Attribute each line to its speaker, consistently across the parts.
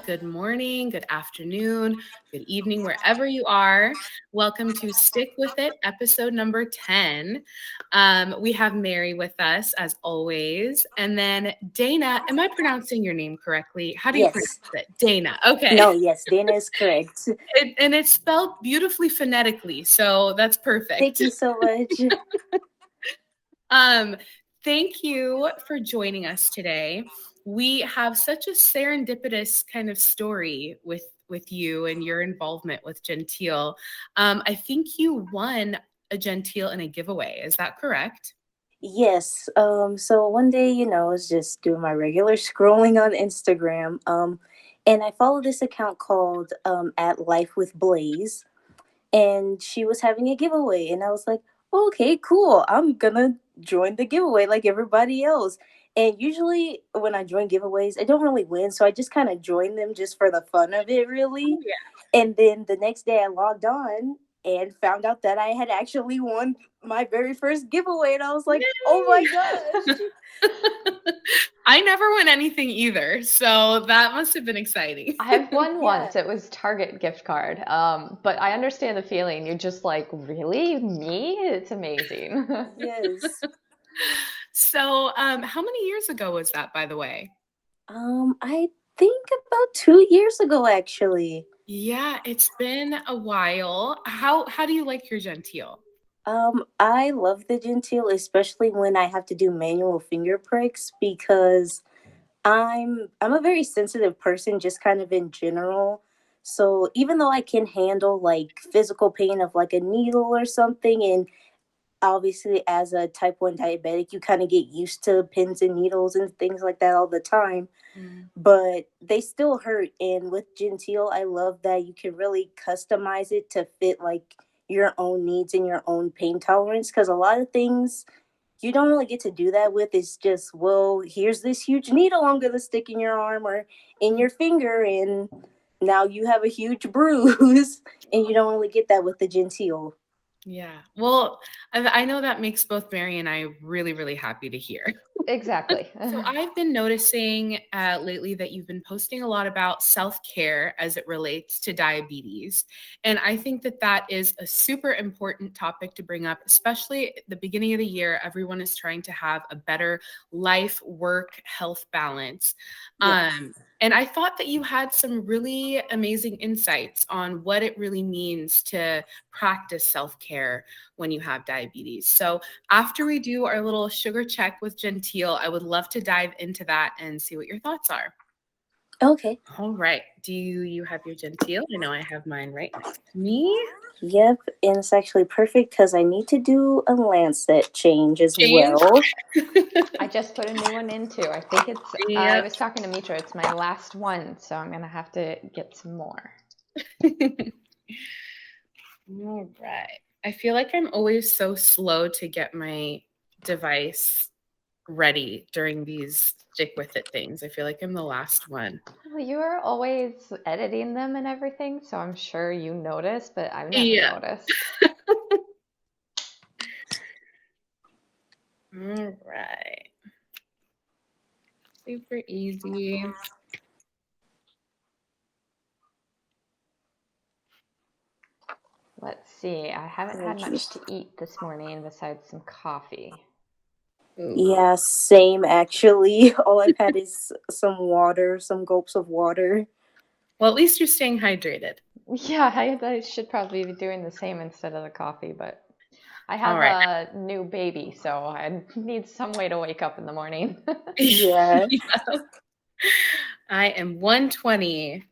Speaker 1: good morning, good afternoon, good evening, wherever you are. Welcome to Stick With It, episode number 10. We have Mary with us, as always. And then Daynah, am I pronouncing your name correctly? How do you pronounce
Speaker 2: Yes.
Speaker 1: it? Daynah, okay.
Speaker 2: No, yes, Daynah is correct.
Speaker 1: And it's spelled beautifully phonetically, so that's
Speaker 2: Thank
Speaker 1: perfect.
Speaker 2: you so much.
Speaker 1: Um, Thank you for joining us today. We have such a serendipitous kind of story with you and your involvement with Genteel. I think you won a Genteel in a giveaway. Is that correct?
Speaker 2: Yes. So one day, I was just doing my regular scrolling on Instagram. And I follow this account called at Life with Blaze, and she was having a giveaway, and I was like, okay, cool. I'm gonna join the giveaway like everybody else. And usually when I join giveaways, I don't really win, so I just kind of join them just for the fun of it,
Speaker 1: Oh
Speaker 2: really.
Speaker 1: yeah.
Speaker 2: And then the next day I logged on and found out that I had actually won my very first giveaway. And I was like, oh my
Speaker 1: Yay!
Speaker 2: gosh.
Speaker 1: I never won anything either, so that must have been exciting.
Speaker 3: I've won
Speaker 2: Yeah.
Speaker 3: once. It was Target gift card. But I understand the feeling. You're just like, really? Me? It's amazing.
Speaker 2: Yes.
Speaker 1: So, how many years ago was that, by the way?
Speaker 2: I think about 2 years ago, actually.
Speaker 1: Yeah, it's been a while. How do you like your genteel?
Speaker 2: I love the genteel, especially when I have to do manual finger pricks because I'm a very sensitive person just kind of in general. So even though I can handle like physical pain of like a needle or something, and obviously as a type 1 diabetic you kind of get used to pins and needles and things like that all the time,
Speaker 1: Mm.
Speaker 2: but they still hurt. And with genteel, I love that you can really customize it to fit like your own needs and your own pain tolerance, because a lot of things you don't really get to do that with. It's just, well, here's this huge needle I'm gonna stick in your arm or in your finger, and now you have a huge bruise. And you don't really get that with the genteel.
Speaker 1: Yeah. Well, I know that makes both Mary and I really, really happy to hear.
Speaker 3: Exactly.
Speaker 1: So I've been noticing lately that you've been posting a lot about self-care as it relates to diabetes. And I think that that is a super important topic to bring up, especially at the beginning of the year. Everyone is trying to have a better life, work, health balance.
Speaker 2: Yes.
Speaker 1: And I thought that you had some really amazing insights on what it really means to practice self-care when you have diabetes. So after we do our little sugar check with Genteel, I would love to dive into that and see what your thoughts are.
Speaker 2: Okay.
Speaker 1: All right. Do you have your Genteel? I know I have mine right next to me.
Speaker 2: Yep, and it's actually perfect because I need to do a Lancet change as
Speaker 1: Change.
Speaker 2: well.
Speaker 3: I just put a new one in too. I think I
Speaker 1: Yep.
Speaker 3: was talking to Mitra, it's my last one, so I'm gonna have to get some more.
Speaker 1: All right. I feel like I'm always so slow to get my device ready during these stick with it things. I feel like I'm the last one.
Speaker 3: Well, you're always editing them and everything, so I'm sure you notice, but I've never
Speaker 1: Yeah.
Speaker 3: noticed.
Speaker 1: All right. Super easy.
Speaker 3: Let's see. I haven't
Speaker 2: Oh,
Speaker 3: had much
Speaker 2: jeez.
Speaker 3: to eat this morning besides some coffee.
Speaker 1: Ooh.
Speaker 2: Yeah, same actually. All I've had is some water, some gulps of water.
Speaker 1: Well, at least you're staying hydrated.
Speaker 3: Yeah, I should probably be doing the same instead of the coffee, but I
Speaker 1: All
Speaker 3: have
Speaker 1: right.
Speaker 3: a new baby, so I need some way to wake up in the morning.
Speaker 2: Yeah.
Speaker 1: Yeah. I am 120.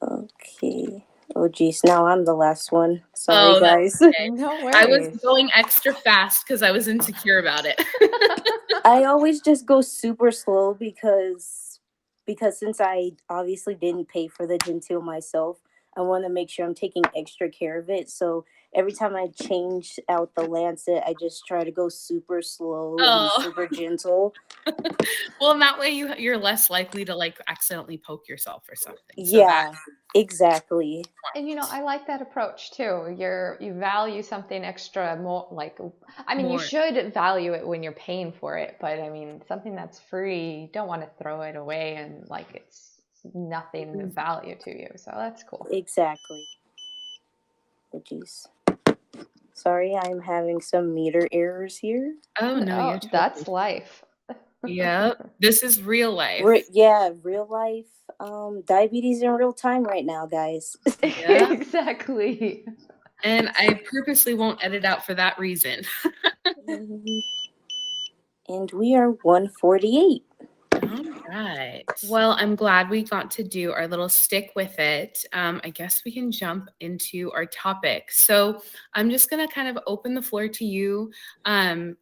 Speaker 2: Okay. Oh, geez. Now I'm the last one. Sorry,
Speaker 1: Oh, that's
Speaker 2: guys.
Speaker 1: okay.
Speaker 3: No
Speaker 1: I was
Speaker 3: worries.
Speaker 1: going extra fast because I was insecure about it.
Speaker 2: I always just go super slow because since I obviously didn't pay for the genteel myself, I want to make sure I'm taking extra care of it. So every time I change out the lancet, I just try to go super slow and
Speaker 1: Oh,
Speaker 2: super gentle.
Speaker 1: well, in that way you're less likely to like accidentally poke yourself or something. So that
Speaker 2: Yeah, exactly.
Speaker 3: And I like that approach too. You value something extra more, like, I mean, you
Speaker 1: more.
Speaker 3: should value it when you're paying for it, but I mean, something that's free, you don't want to throw it away and like it's nothing of value to you. So that's cool.
Speaker 2: Exactly. Oh, jeez. Sorry, I'm having some meter errors here.
Speaker 1: Oh no, you're
Speaker 3: Oh,
Speaker 1: totally
Speaker 3: that's life.
Speaker 1: Yep. This is real life.
Speaker 2: Yeah, real life diabetes in real time right now, guys.
Speaker 1: Yeah.
Speaker 3: Exactly.
Speaker 1: And I purposely won't edit out for that reason.
Speaker 2: And we are 148.
Speaker 1: All right. Well, I'm glad we got to do our little stick with it. I guess we can jump into our topic. So I'm just going to kind of open the floor to you. Um,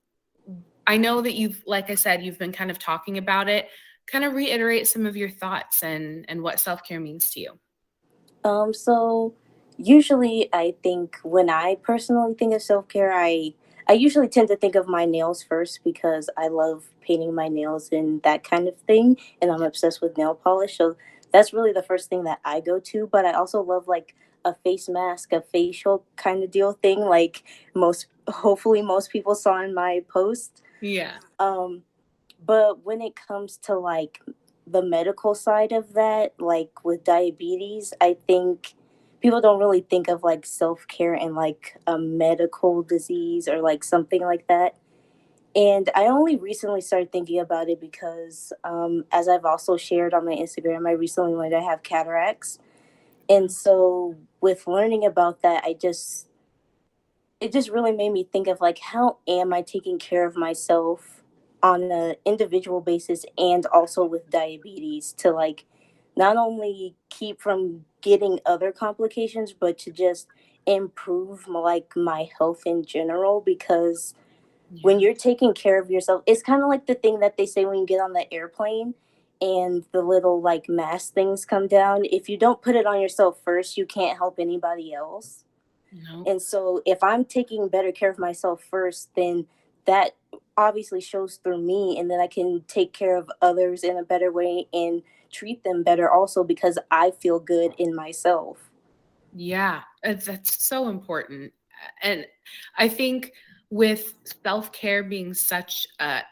Speaker 1: I know that like I said, you've been kind of talking about it. Kind of reiterate some of your thoughts and what self care means to you.
Speaker 2: So usually I think when I personally think of self-care, I usually tend to think of my nails first because I love painting my nails and that kind of thing, and I'm obsessed with nail polish. So that's really the first thing that I go to, but I also love like a face mask, a facial kind of deal thing like most hopefully most people saw in my post.
Speaker 1: Yeah.
Speaker 2: Um but when it comes to like the medical side of that, like with diabetes, I think people don't really think of like self care and like a medical disease or like something like that. And I only recently started thinking about it because, as I've also shared on my Instagram, I recently learned I have cataracts. And so, with learning about that, it just really made me think of like how am I taking care of myself on an individual basis and also with diabetes to like not only keep from getting other complications but to just improve like my health in general, because when
Speaker 1: Yeah.
Speaker 2: you're taking care of yourself, it's kind of like the thing that they say when you get on the airplane and the little like mask things come down. If you don't put it on yourself first, you can't help anybody else.
Speaker 1: No.
Speaker 2: And so if I'm taking better care of myself first, then that obviously shows through me, and then I can take care of others in a better way and treat them better also because I feel good in myself.
Speaker 1: Yeah, that's so important. And I think with self-care being such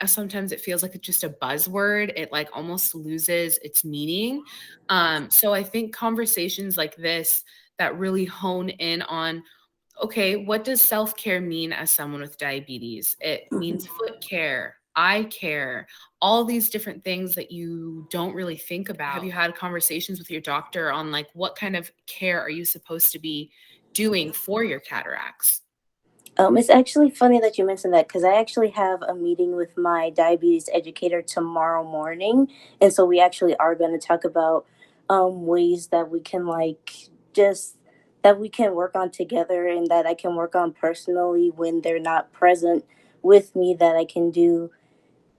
Speaker 1: sometimes it feels like it's just a buzzword, it like almost loses its meaning. So I think conversations like this that really hone in on, okay, what does self care mean as someone with diabetes? It means foot care, eye care, all these different things that you don't really think about. Have you had conversations with your doctor on like what kind of care are you supposed to be doing for your cataracts?
Speaker 2: It's actually funny that you mentioned that because I actually have a meeting with my diabetes educator tomorrow morning. And so we actually are going to talk about ways that we can, like, just that we can work on together and that I can work on personally when they're not present with me, that I can do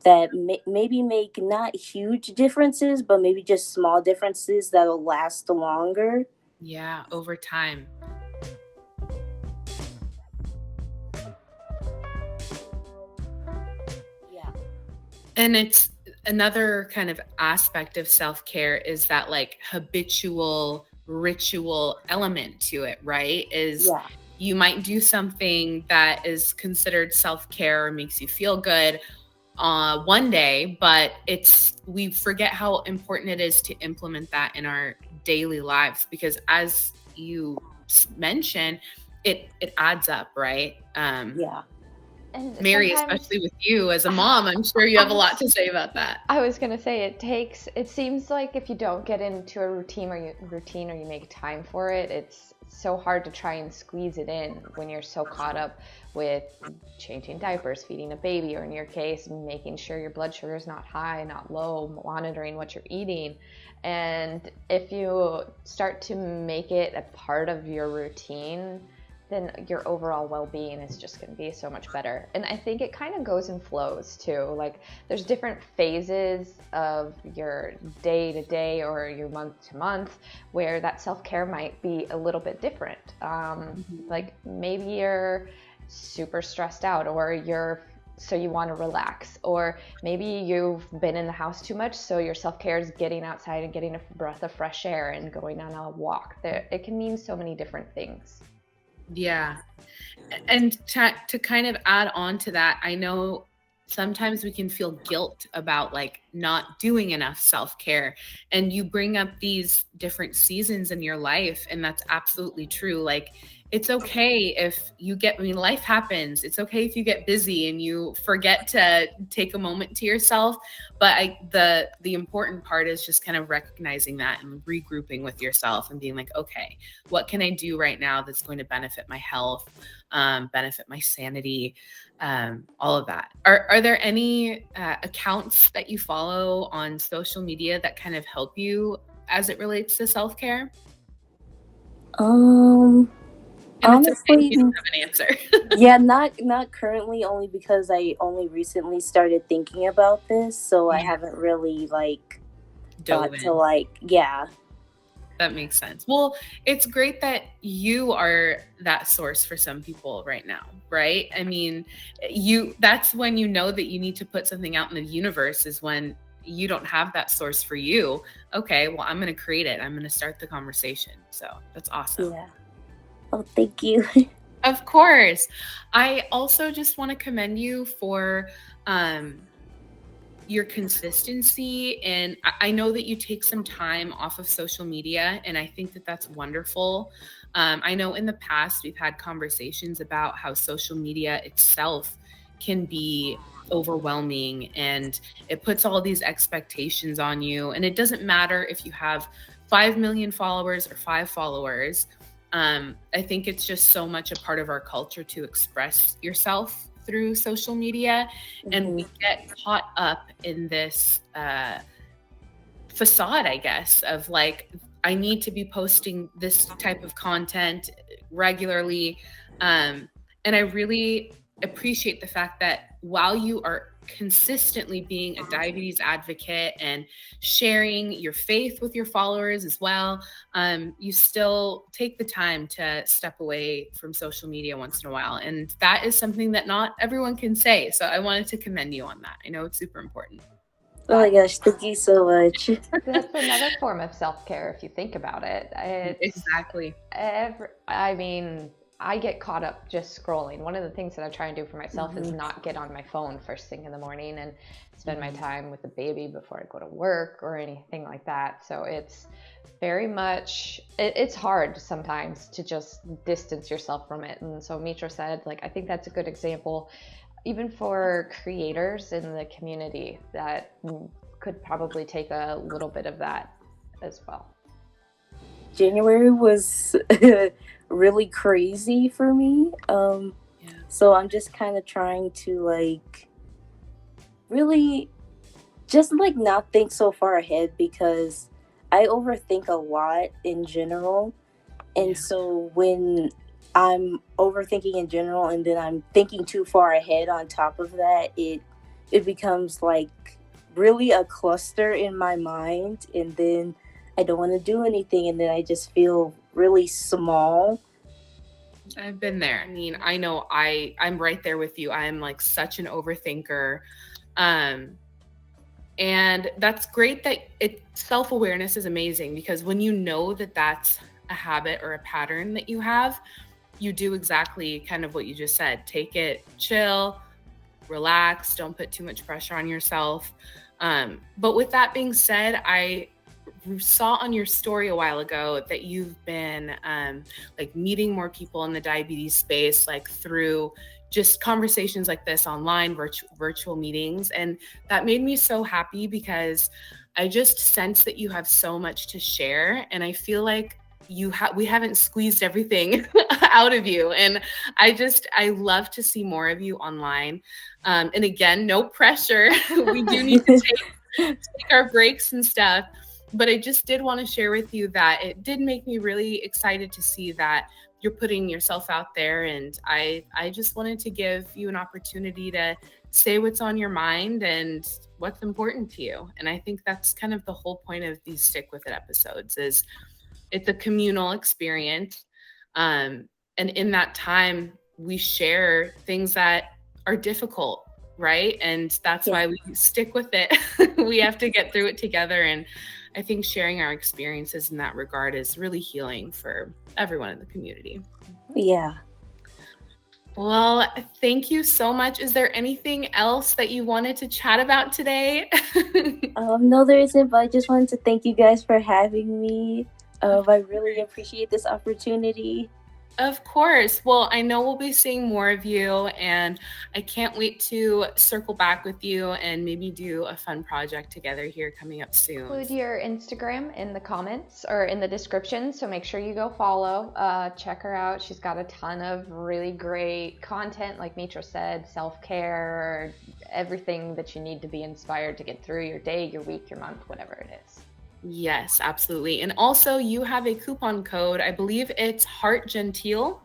Speaker 2: that maybe make not huge differences, but maybe just small differences that'll last longer.
Speaker 1: Yeah, over time.
Speaker 2: Yeah.
Speaker 1: And it's another kind of aspect of self care is that like habitual ritual element to it, right? Is
Speaker 2: Yeah.
Speaker 1: you might do something that is considered self care or makes you feel good one day, but we forget how important it is to implement that in our daily lives because as you mentioned, it adds up, right?
Speaker 2: Yeah.
Speaker 3: And
Speaker 1: Mary,
Speaker 3: sometimes
Speaker 1: especially with you as a mom, I'm sure you have a lot to say about that.
Speaker 3: I was gonna say it seems like if you don't get into a routine or you make time for it, it's so hard to try and squeeze it in when you're so caught up with changing diapers, feeding a baby, or in your case, making sure your blood sugar is not high, not low, monitoring what you're eating. And if you start to make it a part of your routine, then your overall well-being is just going to be so much better. And I think it kind of goes in flows too. Like there's different phases of your day to day or your month to month where that self-care might be a little bit different. Like maybe you're super stressed out, or so you want to relax, or maybe you've been in the house too much, so your self-care is getting outside and getting a breath of fresh air and going on a walk. It can mean so many different things.
Speaker 1: Yeah. And to kind of add on to that, I know sometimes we can feel guilt about like not doing enough self-care, and you bring up these different seasons in your life, and that's absolutely true. Like it's okay if life happens. It's okay if you get busy and you forget to take a moment to yourself. But the important part is just kind of recognizing that and regrouping with yourself and being like, okay, what can I do right now that's going to benefit my health, benefit my sanity, all of that. Are there any accounts that you follow on social media that kind of help you as it relates to self-care?
Speaker 2: Honestly,
Speaker 1: you don't have an answer.
Speaker 2: yeah, not currently, only because I only recently started thinking about this, so I haven't really like thought to yeah.
Speaker 1: That makes sense. Well, it's great that you are that source for some people right now, right? I mean, that's when you know that you need to put something out in the universe, is when you don't have that source for you. Okay, well, I'm going to create it. I'm going to start the conversation. So that's awesome.
Speaker 2: Yeah. Oh, thank you.
Speaker 1: Of course. I also just want to commend you for your consistency. And I know that you take some time off of social media, and I think that that's wonderful. I know in the past we've had conversations about how social media itself can be overwhelming, and it puts all these expectations on you. And it doesn't matter if you have 5 million followers or 5 followers. I think it's just so much a part of our culture to express yourself through social media. And we get caught up in this facade, I guess, of like, I need to be posting this type of content regularly. And I really appreciate the fact that while you are consistently being a diabetes advocate and sharing your faith with your followers as well, you still take the time to step away from social media once in a while. And that is something that not everyone can say. So I wanted to commend you on that. I know it's super important.
Speaker 2: Oh my gosh, thank you so much.
Speaker 3: That's another form of self-care if you think about it.
Speaker 1: Exactly.
Speaker 3: I mean, I get caught up just scrolling. One of the things that I try and do for myself is not get on my phone first thing in the morning and spend my time with the baby before I go to work or anything like that. So it's very much, it's hard sometimes to just distance yourself from it. And so Mitra said, like, I think that's a good example, even for creators in the community, that could probably take a little bit of that as well.
Speaker 2: January was really crazy for me. So I'm just kind of trying to like really just like not think so far ahead, because I overthink a lot in general. And so when I'm overthinking in general and then I'm thinking too far ahead on top of that, it becomes like really a cluster in my mind, and then I don't want to do anything, and then I just feel really small.
Speaker 1: I've been there. I mean, I know I'm right there with you. I am like such an overthinker. And that's great that self-awareness is amazing, because when you know that that's a habit or a pattern that you have, you do exactly kind of what you just said. Take it chill, relax, don't put too much pressure on yourself. But with that being said, I saw on your story a while ago that you've been like meeting more people in the diabetes space, like through just conversations like this online, virtual meetings. And that made me so happy, because I just sense that you have so much to share. And I feel like we haven't squeezed everything out of you. And I love to see more of you online. And again, no pressure. We do need to take our breaks and stuff. But I just did want to share with you that it did make me really excited to see that you're putting yourself out there. And I just wanted to give you an opportunity to say what's on your mind and what's important to you. And I think that's kind of the whole point of these Stick With It episodes, is it's a communal experience. And in that time, we share things that are difficult, right? And that's why we stick with it. We have to get through it together. And I think sharing our experiences in that regard is really healing for everyone in the community.
Speaker 2: Yeah.
Speaker 1: Well, thank you so much. Is there anything else that you wanted to chat about today?
Speaker 2: No, there isn't, but I just wanted to thank you guys for having me. I really appreciate this opportunity.
Speaker 1: Of course. Well, I know we'll be seeing more of you, and I can't wait to circle back with you and maybe do a fun project together here coming up soon.
Speaker 3: Include your Instagram in the comments or in the description, so make sure you go follow. Check her out. She's got a ton of really great content, like Mitra said, self-care, everything that you need to be inspired to get through your day, your week, your month, whatever it is.
Speaker 1: Yes, absolutely. And also, you have a coupon code. I believe it's Heart Gentile.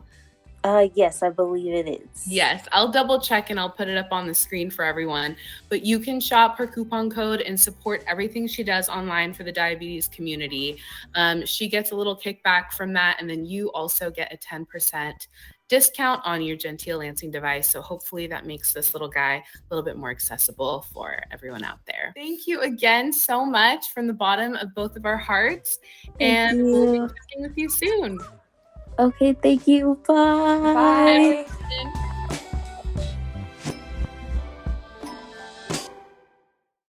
Speaker 2: Yes, I believe it is.
Speaker 1: Yes, I'll double check and I'll put it up on the screen for everyone. But you can shop her coupon code and support everything she does online for the diabetes community. She gets a little kickback from that, and then you also get a 10% discount on your Gentile Lansing device. So hopefully that makes this little guy a little bit more accessible for everyone out there. Thank you again so much from the bottom of both of our hearts.
Speaker 2: Thank you.
Speaker 1: We'll be talking with you soon.
Speaker 2: Okay, thank you. Bye.
Speaker 3: Bye.